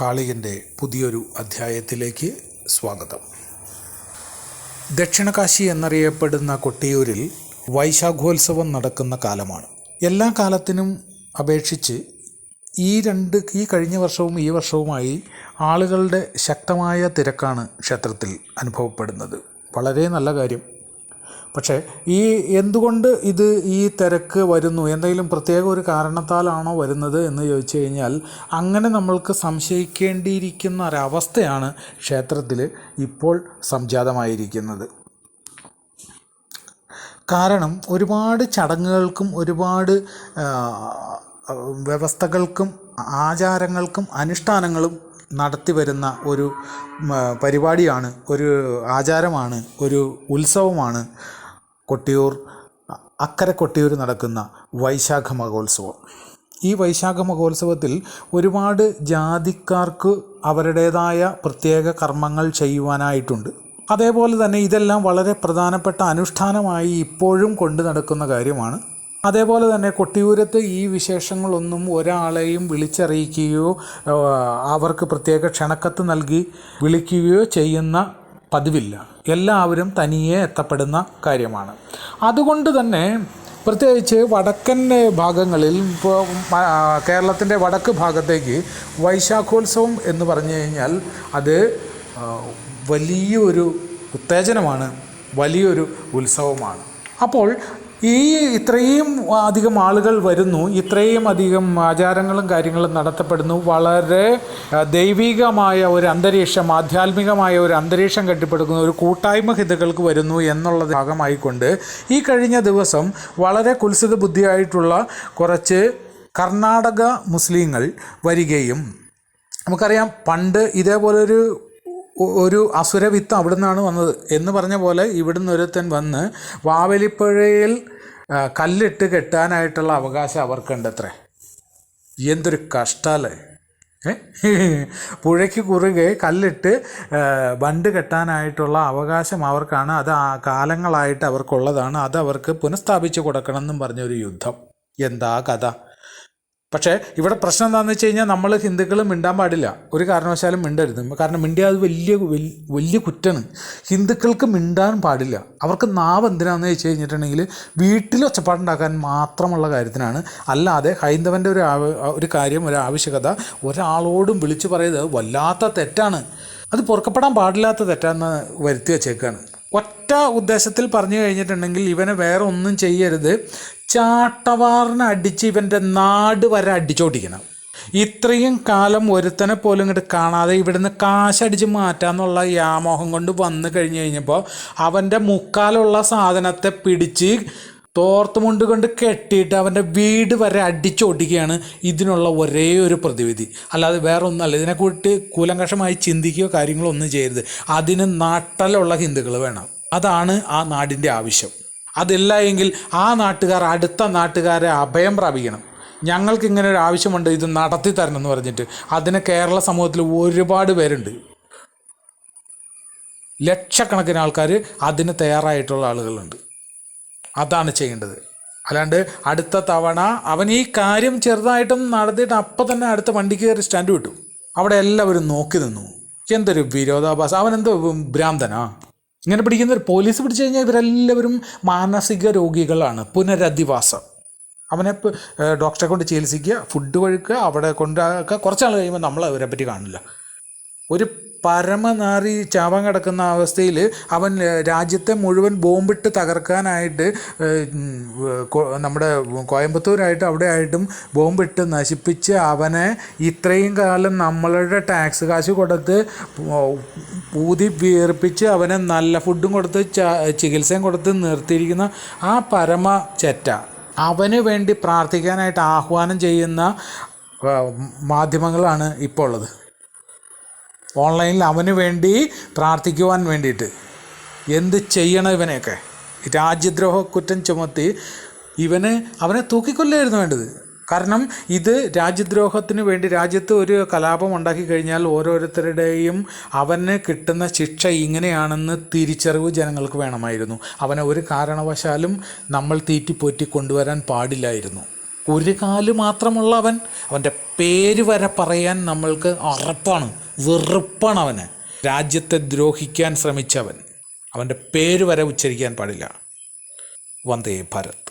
കാളികൻ്റെ പുതിയൊരു അധ്യായത്തിലേക്ക് സ്വാഗതം. ദക്ഷിണകാശി എന്നറിയപ്പെടുന്ന കൊട്ടിയൂരിൽ വൈശാഖോത്സവം നടക്കുന്ന കാലമാണ്. എല്ലാ കാലത്തിനും അപേക്ഷിച്ച് ഈ കഴിഞ്ഞ വർഷവും ഈ വർഷവുമായി ആളുകളുടെ ശക്തമായ തിരക്കാണ് ക്ഷേത്രത്തിൽ അനുഭവപ്പെടുന്നത്. വളരെ നല്ല കാര്യം. പക്ഷേ എന്തുകൊണ്ട് ഈ തിരക്ക് വരുന്നു, എന്തെങ്കിലും പ്രത്യേക ഒരു കാരണത്താലാണോ വരുന്നത് എന്ന് ചോദിച്ചു കഴിഞ്ഞാൽ അങ്ങനെ നമ്മൾക്ക് സംശയിക്കേണ്ടിയിരിക്കുന്ന ഒരവസ്ഥയാണ് ക്ഷേത്രത്തിൽ ഇപ്പോൾ സംജാതമായിരിക്കുന്നത്. കാരണം ഒരുപാട് ചടങ്ങുകൾക്കും ഒരുപാട് വ്യവസ്ഥകൾക്കും ആചാരങ്ങൾക്കും അനുഷ്ഠാനങ്ങളും നടത്തി വരുന്ന ഒരു പരിപാടിയാണ്, ഒരു ആചാരമാണ്, ഒരു ഉത്സവമാണ് അക്കരെ കൊട്ടിയൂർ നടക്കുന്ന വൈശാഖ മഹോത്സവം. ഈ വൈശാഖ മഹോത്സവത്തിൽ ഒരുപാട് ജാതിക്കാർക്ക് അവരുടേതായ പ്രത്യേക കർമ്മങ്ങൾ ചെയ്യുവാനായിട്ടുണ്ട്. അതേപോലെ തന്നെ ഇതെല്ലാം വളരെ പ്രധാനപ്പെട്ട അനുഷ്ഠാനമായി ഇപ്പോഴും കൊണ്ടു നടക്കുന്ന കാര്യമാണ്. അതേപോലെ തന്നെ കൊട്ടിയൂരത്ത് ഈ വിശേഷങ്ങളൊന്നും ഒരാളെയും വിളിച്ചറിയിക്കുകയോ അവർക്ക് പ്രത്യേക ക്ഷണക്കത്ത് നൽകി വിളിക്കുകയോ ചെയ്യുന്ന പതിവില്ല. എല്ലാവരും തനിയെ എത്തപ്പെടുന്ന കാര്യമാണ്. അതുകൊണ്ട് തന്നെ പ്രത്യേകിച്ച് വടക്കൻ ഭാഗങ്ങളിൽ, ഇപ്പോൾ കേരളത്തിൻ്റെ വടക്ക് ഭാഗത്തേക്ക് വൈശാഖോത്സവം എന്ന് പറഞ്ഞു കഴിഞ്ഞാൽ അത് വലിയൊരു ഉത്തേജനമാണ്, വലിയൊരു ഉത്സവമാണ്. അപ്പോൾ ഇത്രയും അധികം ആളുകൾ വരുന്നു, ഇത്രയും അധികം ആചാരങ്ങളും കാര്യങ്ങളും നടത്തപ്പെടുന്നു, വളരെ ദൈവികമായ ഒരു അന്തരീക്ഷം, ആധ്യാത്മികമായ ഒരു അന്തരീക്ഷം കെട്ടിപ്പടുക്കുന്ന ഒരു കൂട്ടായ്മ ഹിതകൾക്ക് വരുന്നു എന്നുള്ള ഭാഗമായിക്കൊണ്ട് ഈ കഴിഞ്ഞ ദിവസം വളരെ കുൽസിത ബുദ്ധിയായിട്ടുള്ള കുറച്ച് കർണാടക മുസ്ലിങ്ങൾ വരികയും, നമുക്കറിയാം പണ്ട് ഇതേപോലൊരു അസുരവിത്ത് അവിടെ നിന്നാണ് വന്നത് എന്ന് പറഞ്ഞ പോലെ ഇവിടുന്ന് ഒരുത്തൻ വന്ന് വാവലിപ്പുഴയിൽ കല്ലിട്ട് കെട്ടാനായിട്ടുള്ള അവകാശം അവർക്കുണ്ടത്രേ. എന്തൊരു കഷ്ടല്ലേ! പുഴയ്ക്ക് കുറുകെ കല്ലിട്ട് ബണ്ട് കെട്ടാനായിട്ടുള്ള അവകാശം അവർക്കാണ്. അത് കാലങ്ങളായിട്ട് അവർക്കുള്ളതാണ്. അത് അവർക്ക് പുനഃസ്ഥാപിച്ച് കൊടുക്കണം എന്നും പറഞ്ഞൊരു യുദ്ധം. എന്താ കഥ! പക്ഷേ ഇവിടെ പ്രശ്നം എന്താണെന്ന് വെച്ച് കഴിഞ്ഞാൽ നമ്മൾ ഹിന്ദുക്കൾ മിണ്ടാൻ പാടില്ല, ഒരു കാരണവശാലും മിണ്ടരുത്. കാരണം മിണ്ടിയാൽ അത് വലിയ കുറ്റമാണ്. ഹിന്ദുക്കൾക്ക് മിണ്ടാൻ പാടില്ല. അവർക്ക് നാവ് എന്തിനാണെന്ന് വെച്ച് കഴിഞ്ഞിട്ടുണ്ടെങ്കിൽ വീട്ടിൽ ഒച്ചപ്പാടുണ്ടാക്കാൻ മാത്രമുള്ള കാര്യത്തിനാണ്. അല്ലാതെ ഹൈന്ദവൻ്റെ ഒരു കാര്യം, ഒരു ആവശ്യകത ഒരാളോടും വിളിച്ചു പറയുന്നത് വല്ലാത്ത തെറ്റാണ്. അത് പൊറുക്കപ്പെടാൻ പാടില്ലാത്ത തെറ്റാന്ന് വരുത്തി വച്ചേക്കാണ്. ഒറ്റ ഉദ്ദേശത്തിൽ പറഞ്ഞു കഴിഞ്ഞിട്ടുണ്ടെങ്കിൽ ഇവനെ വേറെ ഒന്നും ചെയ്യരുത്, ചാട്ടവാറിനെ അടിച്ച് ഇവൻ്റെ നാട് വരെ അടിച്ചോടിക്കണം. ഇത്രയും കാലം ഒരുത്തനെ പോലും ഇങ്ങോട്ട് കാണാതെ ഇവിടുന്ന് കാശടിച്ച് മാറ്റാന്നുള്ള വ്യാമോഹം കൊണ്ട് വന്നു കഴിഞ്ഞപ്പോൾ അവൻ്റെ മുക്കാലുള്ള സാധനത്തെ പിടിച്ച് തോർത്തുമുണ്ട് കൊണ്ട് കെട്ടിയിട്ട് അവൻ്റെ വീട് വരെ അടിച്ചോടിക്കുകയാണ് ഇതിനുള്ള ഒരേ ഒരു പ്രതിവിധി. അല്ലാതെ വേറെ ഒന്നുമല്ല. ഇതിനെക്കുറിച്ച് കൂലങ്കഷമായി ചിന്തിക്കുകയോ കാര്യങ്ങളോ ഒന്നും ചെയ്യരുത്. അതിന് നാട്ടിലുള്ള ഹിന്ദുക്കൾ വേണം. അതാണ് ആ നാടിൻ്റെ ആവശ്യം. അതില്ല എങ്കിൽ ആ നാട്ടുകാർ അടുത്ത നാട്ടുകാരെ അഭയം പ്രാപിക്കണം. ഞങ്ങൾക്ക് ഇങ്ങനെ ഒരു ആവശ്യമുണ്ട്, ഇത് നടത്തി തരണം എന്ന് പറഞ്ഞിട്ട്. അതിന് കേരള സമൂഹത്തിൽ ഒരുപാട് പേരുണ്ട്, ലക്ഷക്കണക്കിന് ആൾക്കാർ അതിന് തയ്യാറായിട്ടുള്ള ആളുകളുണ്ട്. അതാണ് ചെയ്യേണ്ടത്. അല്ലാണ്ട് അടുത്ത തവണ അവൻ ഈ കാര്യം ചെറുതായിട്ടും നടത്തിയിട്ട് അപ്പം തന്നെ അടുത്ത വണ്ടിക്ക് കയറി സ്റ്റാൻഡ് വിട്ടു. അവിടെ എല്ലാവരും നോക്കി നിന്നു. എന്തൊരു വിരോധാഭാസം! അവനെന്തോ ഭ്രാന്തനാ? ഇങ്ങനെ പിടിക്കുന്നവർ പോലീസ് പിടിച്ചു കഴിഞ്ഞാൽ ഇവരെല്ലാവരും മാനസിക രോഗികളാണ്. പുനരധിവാസം. അവനെ ഡോക്ടറെ കൊണ്ട് ചികിത്സിക്കുക, ഫുഡ് കഴിക്കുക, അവിടെ കൊണ്ടാക്കുക. കുറച്ചാൾ കഴിയുമ്പോൾ നമ്മൾ അവരെ പറ്റി കാണില്ല. ഒരു പരമനാറി ചാവാൻ കിടക്കുന്ന അവസ്ഥയിൽ അവൻ രാജ്യത്തെ മുഴുവൻ ബോംബിട്ട് തകർക്കാനായിട്ട് നമ്മുടെ കോയമ്പത്തൂരായിട്ട് അവിടെ ആയിട്ടും ബോംബിട്ട് നശിപ്പിച്ച് അവനെ ഇത്രയും കാലം നമ്മളുടെ ടാക്സ് കാശ് കൊടുത്ത് ഊതി വീർപ്പിച്ച് അവനെ നല്ല ഫുഡും കൊടുത്ത് ചികിത്സയും കൊടുത്ത് നിർത്തിയിരിക്കുന്ന ആ പരമ ചെറ്റ, അവന് വേണ്ടി പ്രാർത്ഥിക്കാനായിട്ട് ആഹ്വാനം ചെയ്യുന്ന മാധ്യമങ്ങളാണ് ഇപ്പോൾ ഉള്ളത്. ഓൺലൈനിൽ അവന് വേണ്ടി പ്രാർത്ഥിക്കുവാൻ വേണ്ടിയിട്ട് എന്ത് ചെയ്യണം ഇവനെയൊക്കെ? രാജ്യദ്രോഹ കുറ്റം ചുമത്തി അവനെ തൂക്കിക്കൊല്ലായിരുന്നു വേണ്ടത്. കാരണം ഇത് രാജ്യദ്രോഹത്തിന് വേണ്ടി രാജ്യത്ത് ഒരു കലാപം ഉണ്ടാക്കി കഴിഞ്ഞാൽ ഓരോരുത്തരുടെയും അവന് കിട്ടുന്ന ശിക്ഷ ഇങ്ങനെയാണെന്ന് തിരിച്ചറിവ് ജനങ്ങൾക്ക് വേണമായിരുന്നു. അവനെ ഒരു കാരണവശാലും നമ്മൾ തീറ്റിപ്പോറ്റി കൊണ്ടുവരാൻ പാടില്ലായിരുന്നു. ഒരു കാല് മാത്രമുള്ള അവൻ, അവൻ്റെ പേര് വരെ പറയാൻ നമ്മൾക്ക് അറപ്പാണ്, വെറുപ്പാണ് അവന്. രാജ്യത്തെ ദ്രോഹിക്കാൻ ശ്രമിച്ചവൻ, അവൻ്റെ പേര് വരെ ഉച്ചരിക്കാൻ പാടില്ല. വന്ദേ ഭാരത്.